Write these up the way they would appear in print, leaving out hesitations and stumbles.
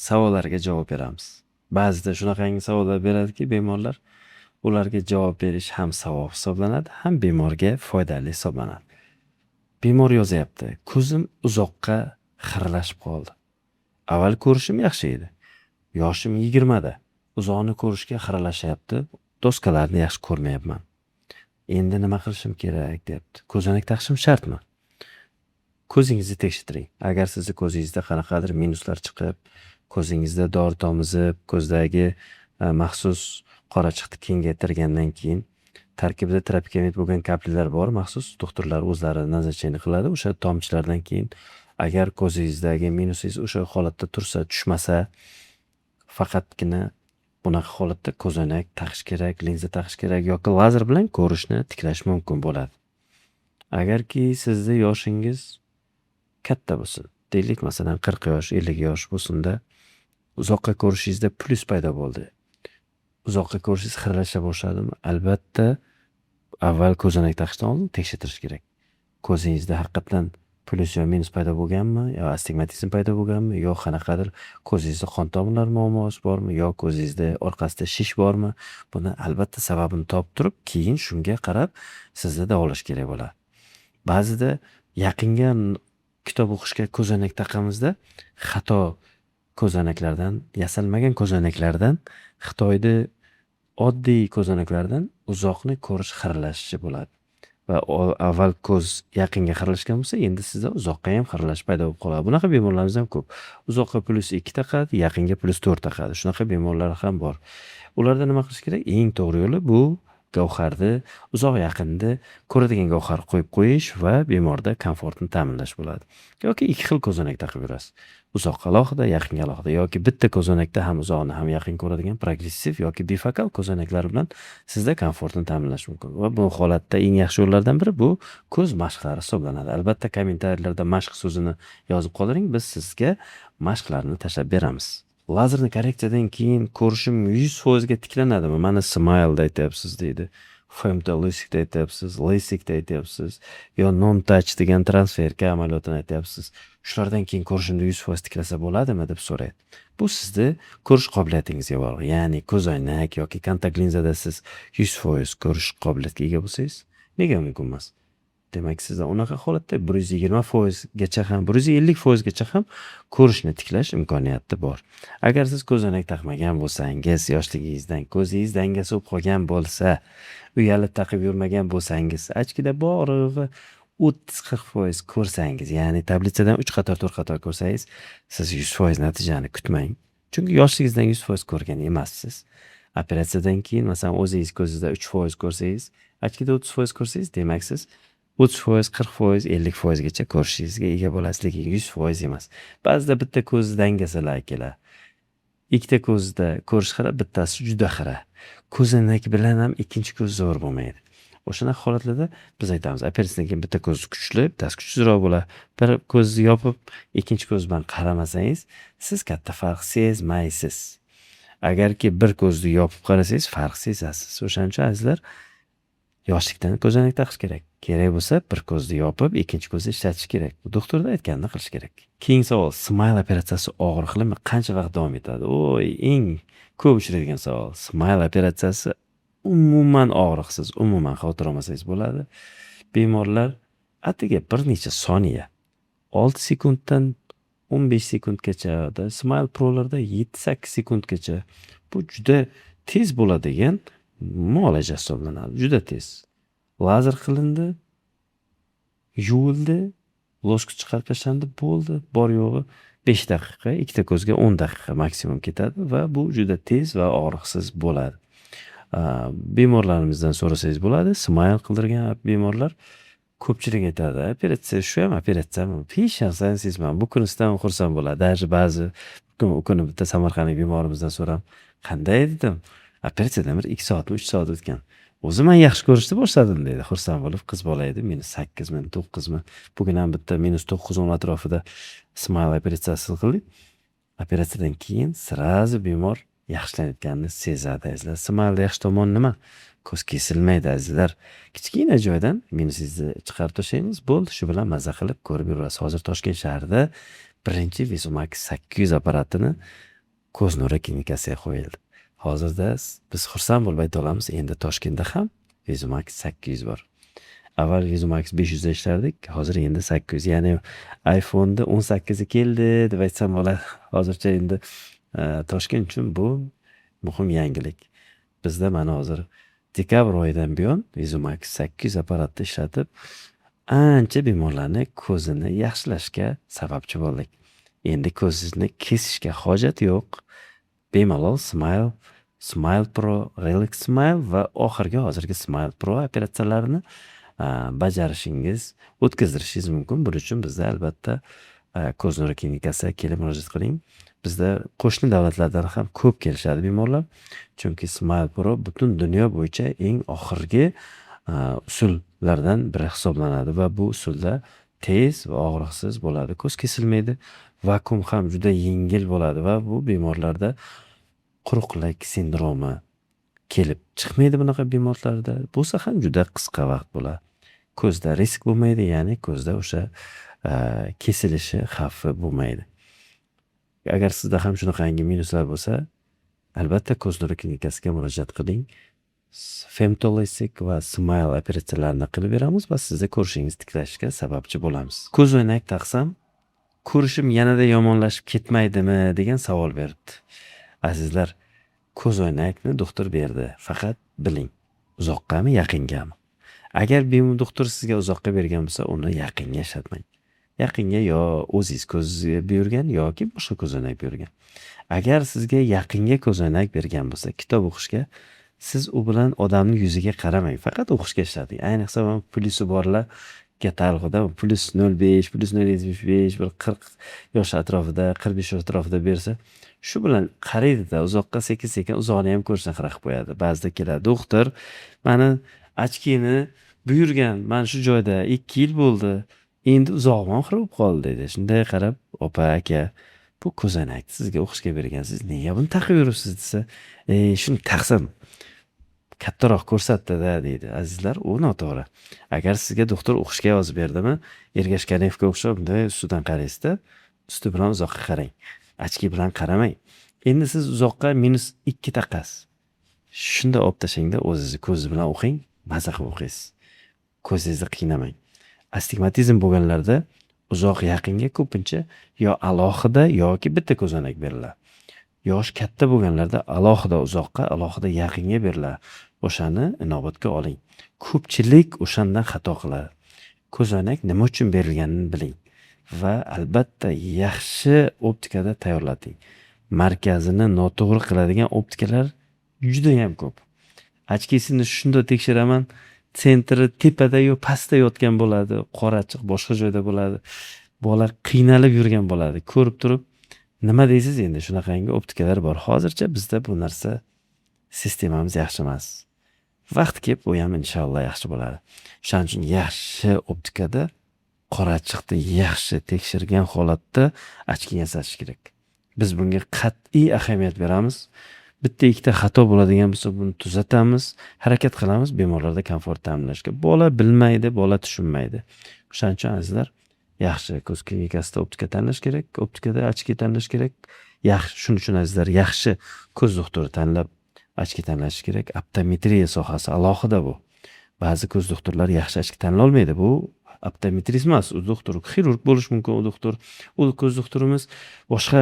savollarga javob beramiz. Ba'zida shunaqangi savollar beradiki bemorlar, ularga javob berish ham savob hisoblanadi, ham bemorga foydali hisoblanadi. Bemor yozyapti: ko'zim uzoqqa xiralashib qoldi. Avval ko'rishim yaxshi edi. Yoshim 20 da. Uzoqni ko'rishga xiralashyapti. Doskalarni yaxshi ko'rmayapman. Endi nima qilishim kerak deyapti. Ko'zonak taqishim shartmi? Ko'zingizni tekshirtiring. Agar sizni ko'zingizda qanaqadir minuslar chiqib, ko'zingizda dori tomizib, ko'zdagi maxsus qorachiqni kengaytirgandan keyin tarkibida tropikamid bo'lgan kaplyalar bor, maxsus doktorlar o'zlari назначение qiladi. O'sha tomchilardan keyin agar ko'zingizdagi minusingiz o'sha holatda tursa, tushmasa, faqatgina bunaqa holatda ko'zonak taqish kerak, linza taqish kerak yoki lazer bilan ko'rishni tiklash mumkin bo'ladi. Agarki sizni yoshingiz katta bo'lsin, deylik masalan 40 yosh, 50 yosh bo'lsin-da, uzoqqa ko'rishingizda plus paydo bo'ldi. Uzoqqa ko'rishingiz xiralasha boshladimi? Albatta, avval ko'zonak taqishdan oldin tekshirtirish kerak. Ko'zingizda haqiqatan plus yo minus paydo bo'lganmi, yo astigmatizm paydo bo'lganmi, yo qanaqadir ko'zingizda qon tomirlari muammosi bormi, yo ko'zingizda orqasida shish bormi? Buni albatta sababini topib turib, keyin shunga qarab sizni davolash kerak bo'ladi. Ba'zida yaqinga kitob o'qishga ko'zonak taqamizda xato ko'zonaklardan, yasalmagan ko'zonaklardan, Xitoyda oddiy ko'zonaklardan uzoqni ko'rish xiralashishi bo'ladi. Va avval ko'z yaqinga xiralashgan bo'lsa, endi sizda uzoqqa ham xiralash paydo bo'lib qoladi. Bunaqa bemorlarimiz ham ko'p. Uzoqqa +2 taqadi, yaqinga +4 taqadi. Shunaqa bemorlar ham bor. Ularda nima qilish kerak? Eng to'g'ri yo'li bu gavharni uzoq yaqinda ko'radigan gavhar qo'yib qo'yish va bemorda komfortni ta'minlash bo'ladi. Yoki ikki xil ko'zonak taqib yurasiz. Uzoqqa alohida, yaqinga alohida yoki bitta ko'zonakda ham uzoqni ham yaqin ko'radigan progressiv yoki bifokal ko'zonaklar bilan sizda komfortni ta'minlash mumkin. Va bu holatda eng yaxshi yo'llardan biri bu ko'z mashqlari hisoblanadi. Albatta kommentariylarda mashq so'zini yozib qoldiring, biz sizga mashqlarni tashlab beramiz. Lazerni korreksiyadan keyin ko'rishim 100% ga tiklanadimi? Mana Smile'da aytyapsiz deydi. Femtolysic'da aytyapsiz, LASIK'da aytyapsiz, yo non-touch degan transferka amaliyotini aytyapsiz. Shulardan keyin ko'rishimda 100% tiklasa bo'ladimi deb so'raydi. Bu sizni ko'rish qobiliyatingizga bog'liq. Ya'ni ko'zoynak yoki kontakt linzada siz 100% ko'rish qobiliyatiga ega bo'lsangiz, nega mumkin emas? Demak, sizda unaqa holatda 120% gacha ham, 150% gacha ham ko'rishni tiklash imkoniyati bor. Agar siz ko'zonak taqmagan bo'lsangiz, yoshligingizdan ko'zingiz dangasi bo'lib qolgan bo'lsa, uyalib taqib yurmagan bo'lsangiz, achkida borig'i 30-40% ko'rsangiz, ya'ni tablitsadan 3 qator, 4 qator ko'rsangiz, siz 100% natijani kutmang. Chunki yoshligingizdan 100% ko'rgan emassiz. Operatsiyadan keyin masalan o'zingiz ko'zingizda 3% ko'rsangiz, achkida 30% ko'rsangiz, demak siz 30%, 40%, 50% gacha ko'rishingizga ega bo'lasiz, lekin 100% emas. Ba'zida bitta ko'z dangasalar keladi. Ikkita ko'zda ko'rish xira, bittasi juda xira. Ko'zonak bilan ham ikkinchi ko'z zo'r bo'lmaydi. O'shanaqa holatlarda biz aytamiz, operatsiyadan keyin bitta ko'z kuchli, bittasi kuchsizroq bo'ladi. Bir ko'zni yopib, ikkinchi ko'z bilan qaramasangiz, siz katta farq sezmaysiz. Agarki bir ko'zni yopib qarasangiz, farq sezasiz. O'shaning uchun azizlar, yoshlikdan ko'zonak taqish kerak. Kerak bo'lsa, bir ko'zni yopib, ikkinchi ko'zni ishlatish kerak. Bu doktorda aytganini qilish kerak. Keyingi savol: Smile operatsiyasi og'riqlimi? Qancha vaqt davom etadi? Eng ko'p uchraydigan savol. Smile operatsiyasi umuman og'riqsiz, umuman xavotir olmasangiz bo'ladi. Bemorlar atigi bir necha soniya, 6 sekunddan 15 sekundgacha, Smile Pro'larda 7-8 sekundgacha bu juda tez bo'ladigan muolaja hisoblanadi. Juda tez. Lazer qilindi, yuvildi, loshka chiqarib tashlandi, bo'ldi. Bor yo'g'i 5 daqiqa, ikkita ko'zga 10 daqiqa maksimum ketadi va bu juda tez va og'riqsiz bo'ladi. Bemorlarimizdan so'rasangiz bo'ladi. Smile qildirgan bemorlar ko'pchilik aytadi, operatsiya shu ham operatsiyami? Hech narsani sezmam. Bu kunisidan xursand bo'ladi. Даже ba'zi kuni bitta samarqandlik bemorimizdan so'ram, qanday dedim? Operatsiyadan bir 2 soatmi, 3 soat o'tgan. O'zi men yaxshi ko'rishni boshladim deydi. Xursand bo'lib, qiz bola edi, -8mi, -9mi. Bugun ham bitta -9-10 atrofida Smile operatsiyasi qildik. Operatsiyadan keyin sirazi bemor yaxshilanayotganini sezadi azizlar. Smile yaxshi tomoni nima? Ko'z kesilmaydi azizlar. Kichkina joydan minusingizni chiqarib tashlaymiz, bo'ldi, shu bilan maza qilib ko'rib yurasiz. Hozir Toshkent shahrida birinchi Visumax 800 apparatini ko'z nuri klinikasiga qo'yildi. Hozirda biz xursand bo'lib ayta olamiz, endi Toshkentda ham VizuMax 800 bor. Avval VizuMax 500 da ishlardik, hozir endi 800. Ya'ni iPhone'da 18 keldi deb aytsam bo'ladi. Hozircha endi Toshkent uchun bu muhim yangilik. Bizda mana hozir dekabr oyidan buyon VizuMax 800 apparatni ishlatib, ancha bemorlarni ko'zini yaxshilashga sababchi bo'ldik. Endi ko'zingizni kesishga hojat yo'q. Bemalol Smile Pro, Relax Smile va oxirgi hozirgi Smile Pro operatsiyalarini bajarishingiz, o'tkazdirishingiz mumkin. Buning uchun bizda albatta ko'z nuri klinikasiga kelib murojaat qiling. Bizda qo'shni davlatlardan ham ko'p kelishadi bemorlar. Chunki Smile Pro butun dunyo bo'yicha eng oxirgi usullardan biri hisoblanadi va bu usulda tez va og'riqsiz bo'ladi. Ko'z kesilmaydi. Vakuum ham juda yengil bo'ladi va bu bemorlarda quruqlik sindromi kelib chiqmaydi bunaqa bemorlarda. Bo'lsa ham juda qisqa vaqt bo'ladi. Ko'zda risk bo'lmaydi, ya'ni ko'zda o'sha kesilishi xavfi bo'lmaydi. Agar sizda ham shunaqangi minuslar bo'lsa, albatta ko'z nuri klinikasiga murojaat qiling. Femtolasik va Smile operatsiyalarini qilib beramiz va sizni ko'rishingiz tiklashga sababchi bo'lamiz. Ko'z o'ynak taqsam, ko'rishim yanada yomonlashib ketmaydimi degan savol beribdi. Azizlar, ko'z o'ynakni doktor berdi. Faqat biling, uzoqqami, yaqingami? Agar doktor sizga uzoqqa bergan bo'lsa, uni yaqinga ishlatmang. Yaqinga yo o'zingiz ko'z buyurgan yoki boshqa ko'z o'ynak buyurgan. Agar sizga yaqinga ko'z o'ynak bergan bo'lsa, kitob o'qishga siz u bilan odamning yuziga qaramang, faqat o'qishga ishlating. Ayniqsa plyusi borlar katalogida +05, +0.75, bir 40 yosh atrofida, 45 yosh atrofida bersa, shu bilan qaraydi-da, uzoqqa sekin-sekin uzoqni ham ko'rishni qilib qo'yadi. Ba'zida keladi, doktor, meni ochkini buyurgan, men shu joyda 2 yil bo'ldi, endi uzoqman xira bo'lib qoldi dedi. Shunday qarab, opa, aka, bu ko'zoynak sizga o'qishga bergan, siz nega buni taqib yuribsiz desa, shuni taqsam kattaroq ko'rsatdi-da deydi. Azizlar, u noto'g'ri. Agar sizga doktor o'qishga yozib berdimi, ergashganevga o'xshab bunday ustidan qaraysiz-da, usti bilan uzoqqa qarang. Ochki bilan qaramang. Endi siz uzoqqa -2 taqasiz. Shunda olib tashingda, o'zingizni ko'z bilan o'qing, maza qilib o'qiysiz. Ko'zingizni qiynamang. Astigmatizm bo'lganlarda uzoq yaqinga ko'pincha yo alohida yoki bitta ko'zoynak beriladi. Yosh katta bo'lganlarda alohida uzoqqa, alohida yaqinga beriladi. O'shani inobatga oling. Ko'pchilik o'shandan xato qiladi. Ko'zoynak nima uchun berilganini biling va albatta yaxshi optikada tayyorlating. Markazini noto'g'ri qiladigan optikalar juda ham ko'p. Ochkisini shunda tekshiraman, sentri tepada yo pastda yotgan bo'ladi, qorachiq boshqa joyda bo'ladi. Bola qiynalib yurgan bo'ladi. Ko'rib turib, nima deysiz endi? Shunaqangi optikalar bor. Hozircha bizda bu narsa sistemamiz yaxshi emas. Vaqt kelib u ham inshaalloh yaxshi bo'ladi. Shuning uchun yaxshi optikada qorachiqni yaxshi tekshirgan holatda ochki yasash kerak. Biz bunga qat'iy ahamiyat beramiz. Bitta ikkita xato bo'ladigan bo'lsa, buni tuzatamiz, harakat qilamiz bemorlarda komfort ta'minlashga. Bola bilmaydi, bola tushunmaydi. Shuning uchun azizlar, yaxshi ko'z klinikasida optika tanlash kerak, optikada ochki tanlash kerak. Shuning uchun azizlar, yaxshi ko'z doktori tanlab ochki tanlash kerak. Optometriya sohasi alohida bu. Ba'zi ko'z doktorlar yaxshi ochki tanlay olmaydi. Bu optometrist emas, u doktor xirurg bo'lish mumkin, u doktor. U ko'z doktorimiz boshqa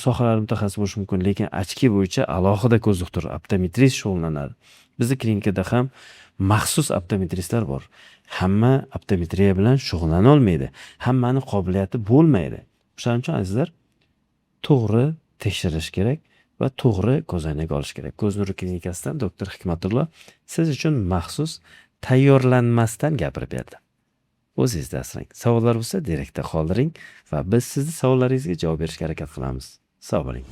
sohalar mutaxassis bo'lish mumkin, lekin ochki bo'yicha alohida ko'z doktori, optometrist shug'ullanadi. Bizning klinikada ham maxsus optometristlar bor. Hamma optometriya bilan shug'ullana olmaydi. Hammaning qobiliyati bo'lmaydi. Shuning uchun azizlar, to'g'ri tekshirish kerak va to'g'ri ko'zoynak olish kerak. Ko'z nuri klinikasidan doktor Hikmatullo siz uchun maxsus tayyorlanmasdan gapirib berdi. O'zingizda asrang. Savollar bo'lsa direktda qoldiring va biz sizning savollaringizga javob berishga harakat qilamiz. Sog' bo'ling.